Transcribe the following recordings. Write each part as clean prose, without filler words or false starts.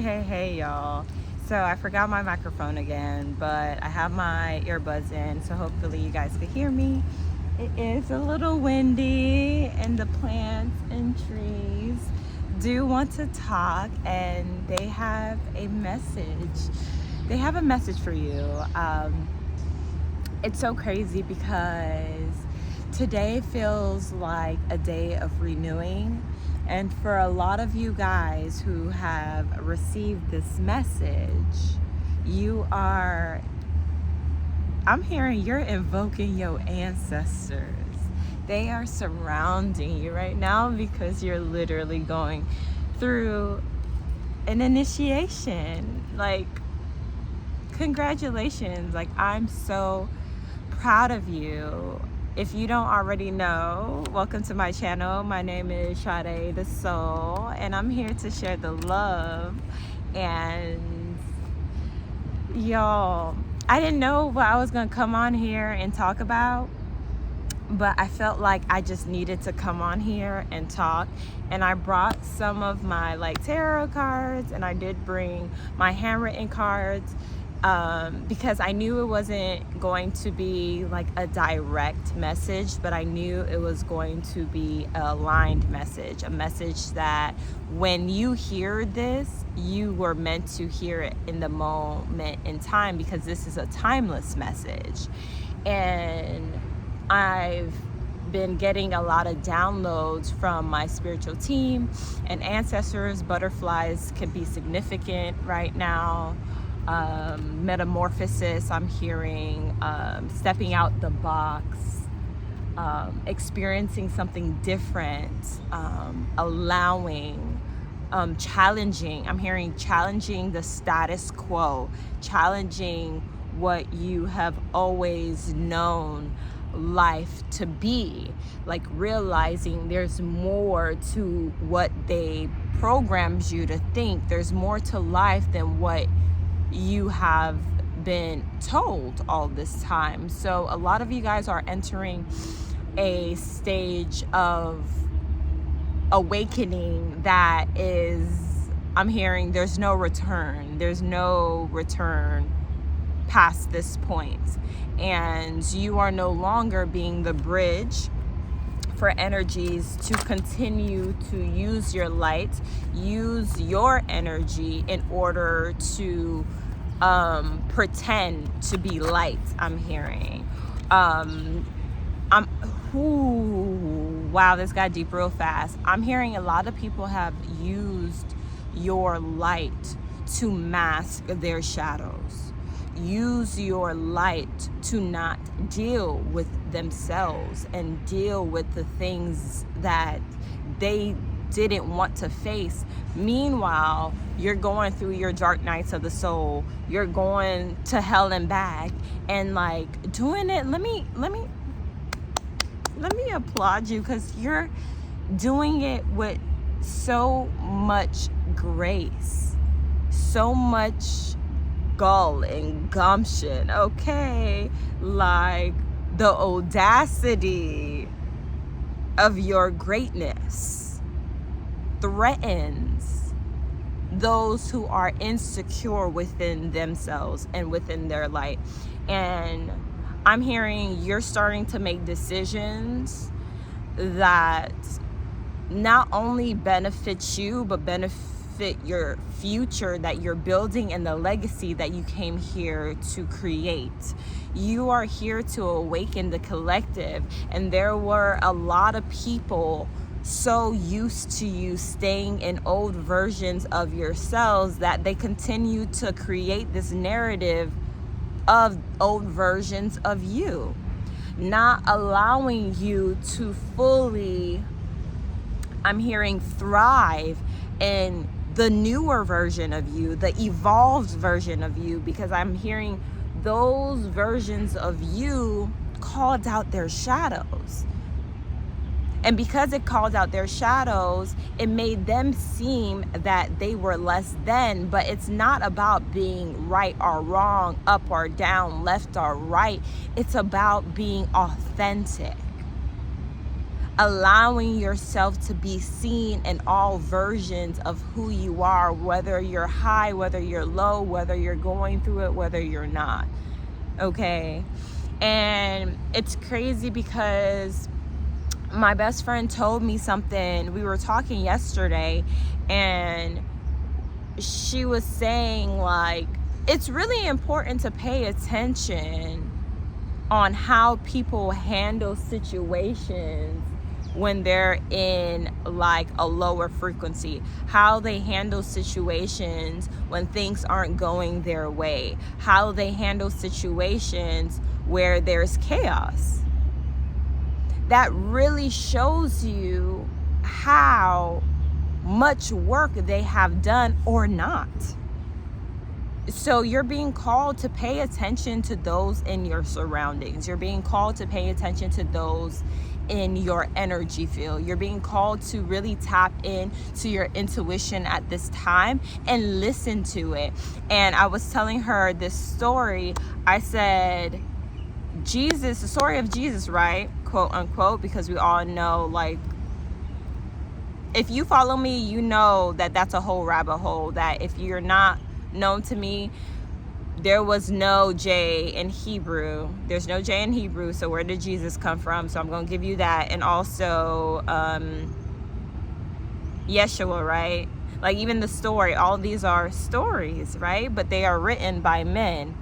Hey, y'all. So I forgot my microphone again, but I have my earbuds in, so hopefully you guys can hear me. It is a little windy, and the plants and trees do want to talk, and they have a message. They have a message for you. It's so crazy because today feels like a day of renewing. And for a lot of you guys who have received this message, I'm hearing you're invoking your ancestors. They are surrounding you right now because you're literally going through an initiation. Like, congratulations. Like, I'm so proud of you. If you don't already know, welcome to my channel. My name is Sade the Soul, and I'm here to share the love. And y'all, I didn't know what I was gonna come on here and talk about, but I felt like I just needed to come on here and talk. And I brought some of my tarot cards, and I did bring my handwritten cards, because I knew it wasn't going to be like a direct message, but I knew it was going to be a aligned message, a message that when you hear this, you were meant to hear it in the moment in time, because this is a timeless message. And I've been getting a lot of downloads from my spiritual team and ancestors. Butterflies can be significant right now. Metamorphosis, I'm hearing, stepping out the box, experiencing something different, allowing, challenging. I'm hearing challenging the status quo, challenging what you have always known life to be, like realizing there's more to what they programs you to think. There's more to life than what you have been told all this time. So a lot of you guys are entering a stage of awakening that is, I'm hearing there's no return. There's no return past this point. And you are no longer being the bridge for energies to continue to use your light, use your energy in order to pretend to be light. I'm hearing. Wow, this got deep real fast. I'm hearing a lot of people have used your light to mask their shadows. Use your light to not deal with themselves and deal with the things that they didn't want to face. Meanwhile, you're going through your dark nights of the soul. You're going to hell and back, and doing it. Let me applaud you, because you're doing it with so much grace, so much gull and gumption, okay? Like, the audacity of your greatness threatens those who are insecure within themselves and within their light. And I'm hearing you're starting to make decisions that not only benefit you, but benefit your future that you're building and the legacy that you came here to create. You are here to awaken the collective, and there were a lot of people so used to you staying in old versions of yourselves that they continue to create this narrative of old versions of you, not allowing you to fully, I'm hearing, thrive in the newer version of you, the evolved version of you, because I'm hearing those versions of you called out their shadows. And because it called out their shadows, it made them seem that they were less than. But it's not about being right or wrong, up or down, left or right. It's about being authentic. allowing yourself to be seen in all versions of who you are, whether you're high, whether you're low, whether you're going through it, whether you're not. Okay? And it's crazy because my best friend told me something. We were talking yesterday, and she was saying, like, it's really important to pay attention on how people handle situations when they're in like a lower frequency, how they handle situations when things aren't going their way, how they handle situations where there's chaos. That really shows you how much work they have done or not. So you're being called to pay attention to those in your surroundings. You're being called to pay attention to those in your energy field. You're being called to really tap in to your intuition at this time and listen to it. And I was telling her this story. I said, Jesus, the story of Jesus, right? Quote unquote, because we all know, like, if you follow me, you know that that's a whole rabbit hole. That if you're not known to me, there was no J in Hebrew. There's no J in Hebrew. So where did Jesus come from? So I'm going to give you that. And also Yeshua, right? Like, even the story, all these are stories, right? But they are written by men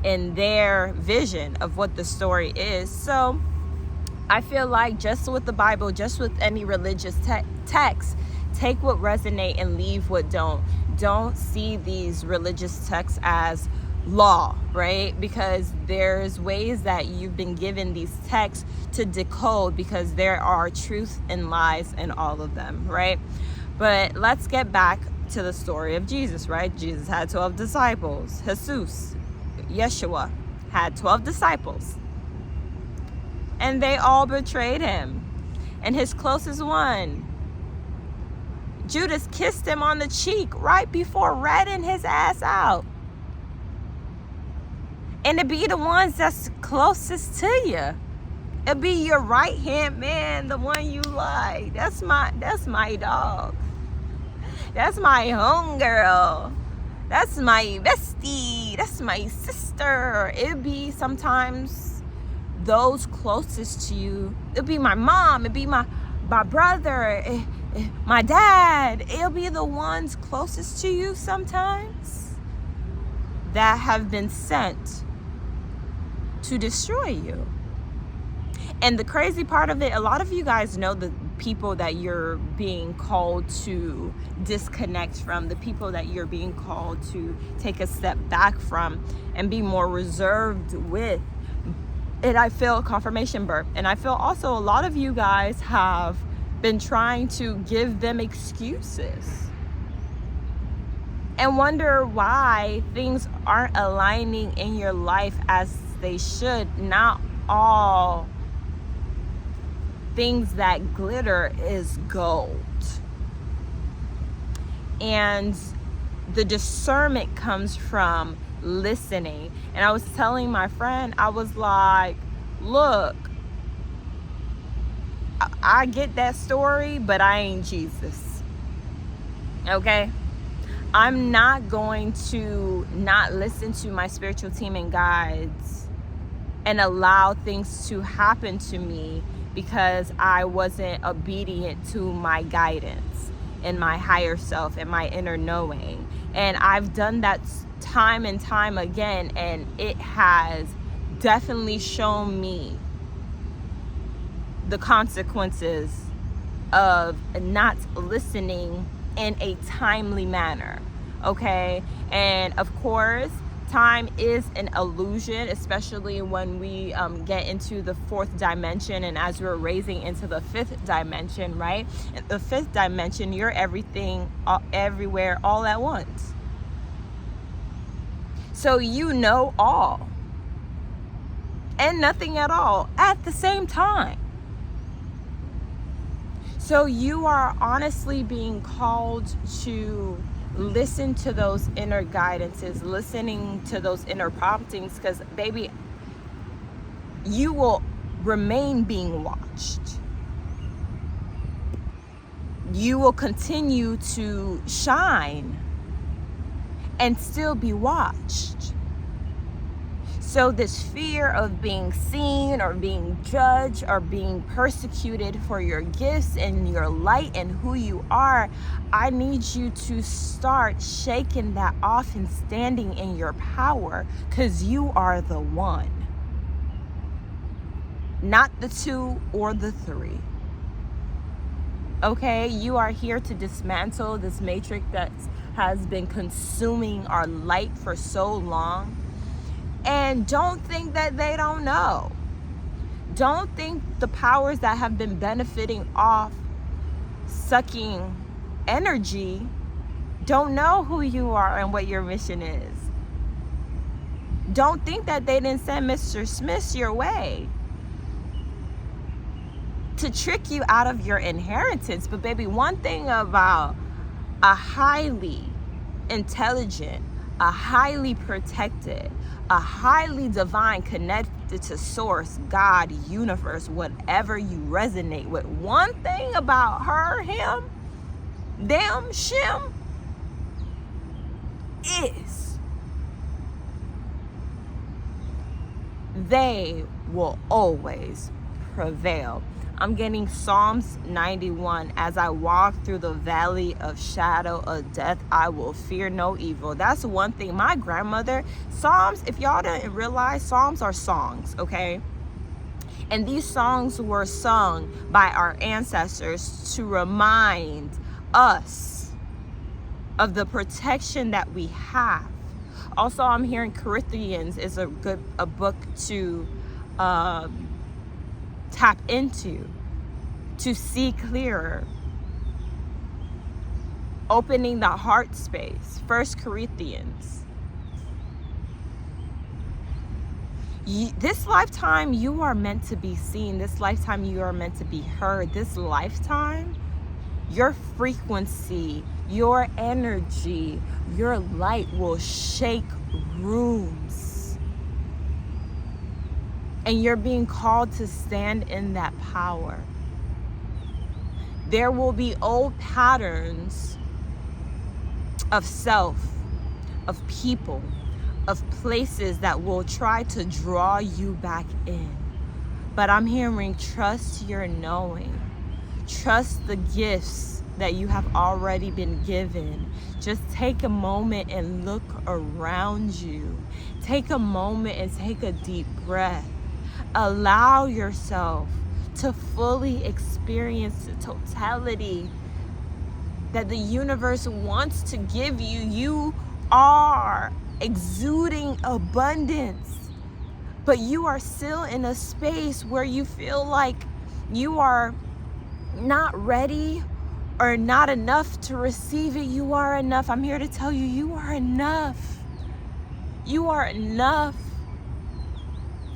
in their vision of what the story is. So I feel like just with the Bible, just with any religious text, take what resonate and leave what don't. Don't see these religious texts as law, right? Because there's ways that you've been given these texts to decode, because there are truth and lies in all of them, right? But let's get back to the story of Jesus, right? Jesus had 12 disciples. Yeshua had 12 disciples. And they all betrayed him. And his closest one, Judas, kissed him on the cheek right before ratting his ass out. And it be the ones that's closest to you. It be your right hand man, the one you like. That's my dog. That's my homegirl. That's my bestie. That's my sister. It be sometimes those closest to you. It'll be my mom. It'll be my brother. My dad. It'll be the ones closest to you sometimes that have been sent to destroy you. And the crazy part of it, a lot of you guys know the people that you're being called to disconnect from, the people that you're being called to take a step back from and be more reserved with. And I feel confirmation burp. And I feel also a lot of you guys have been trying to give them excuses and wonder why things aren't aligning in your life as they should. Not all things that glitter is gold. And the discernment comes from listening. And I was telling my friend, I was like, look, I get that story, but I ain't Jesus. Okay? I'm not going to not listen to my spiritual team and guides and allow things to happen to me because I wasn't obedient to my guidance and my higher self and my inner knowing. And I've done that time and time again, and it has definitely shown me the consequences of not listening in a timely manner. Okay? And of course, time is an illusion, especially when we get into the fourth dimension, and as we're raising into the fifth dimension, right? In the fifth dimension, you're everything, everywhere, all at once. So you know all and nothing at all at the same time. So you are honestly being called to listen to those inner guidances, listening to those inner promptings, because baby, you will remain being watched. you will continue to shine and still be watched. So this fear of being seen or being judged or being persecuted for your gifts and your light and who you are, I need you to start shaking that off and standing in your power, because you are the one, not the two or the three. Okay, you are here to dismantle this matrix that has been consuming our light for so long. And don't think that they don't know. Don't think the powers that have been benefiting off sucking energy don't know who you are and what your mission is. Don't think that they didn't send Mr. Smith your way to trick you out of your inheritance. But baby, one thing about a highly intelligent, a highly protected, a highly divine, connected to source, God, universe, whatever you resonate with, one thing about her, him, them, shim, is they will always prevail. I'm getting Psalms 91. As I walk through the valley of shadow of death, I will fear no evil. That's one thing. My grandmother, Psalms, if y'all didn't realize, Psalms are songs, okay? And these songs were sung by our ancestors to remind us of the protection that we have. Also, I'm hearing Corinthians is a book to tap into, to see clearer, opening the heart space. 1 Corinthians. This lifetime you are meant to be seen. This lifetime you are meant to be heard. This lifetime, your frequency, your energy, your light will shake rooms. And you're being called to stand in that power. There will be old patterns of self, of people, of places that will try to draw you back in. But I'm hearing, trust your knowing. Trust the gifts that you have already been given. Just take a moment and look around you. Take a moment and take a deep breath. Allow yourself to fully experience the totality that the universe wants to give you. You are exuding abundance, but you are still in a space where you feel like you are not ready or not enough to receive it. You are enough. I'm here to tell you, you are enough. You are enough.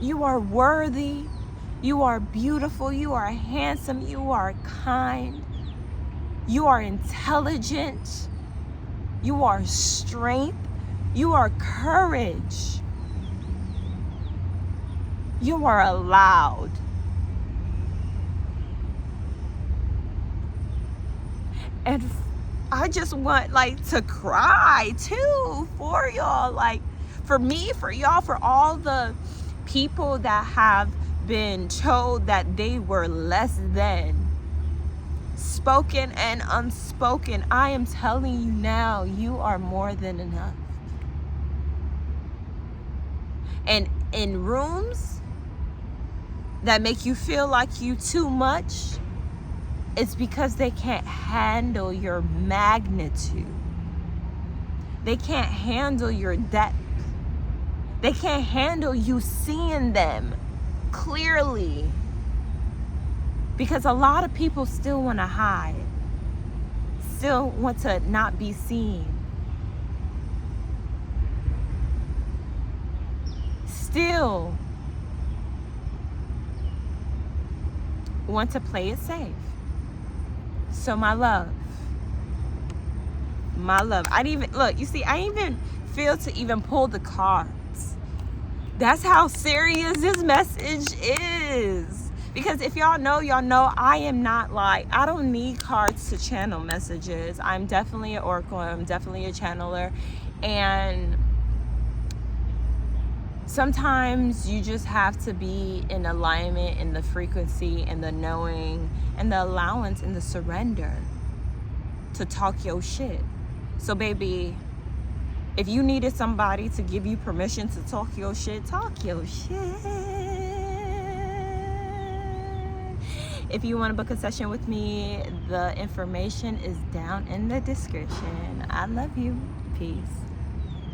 You are worthy. You are beautiful. You are handsome. You are kind. You are intelligent. You are strength. You are courage. You are allowed. And I just want to cry too for y'all. For me, for y'all, for all the people that have been told that they were less than, spoken and unspoken. I am telling you now, you are more than enough. And in rooms that make you feel like you too much, it's because they can't handle your magnitude. They can't handle your depth. They can't handle you seeing them clearly. Because a lot of people still want to hide. Still want to not be seen. Still want to play it safe. So my love, I didn't even, look, you see, I didn't even feel to even pull the cards. That's how serious this message is. Because if y'all know I am not like, I don't need cards to channel messages. I'm definitely an oracle. I'm definitely a channeler. And sometimes you just have to be in alignment, in the frequency, and the knowing, and the allowance, and the surrender to talk your shit. So baby, if you needed somebody to give you permission to talk your shit, talk your shit. If you want to book a session with me, the information is down in the description. I love you. Peace.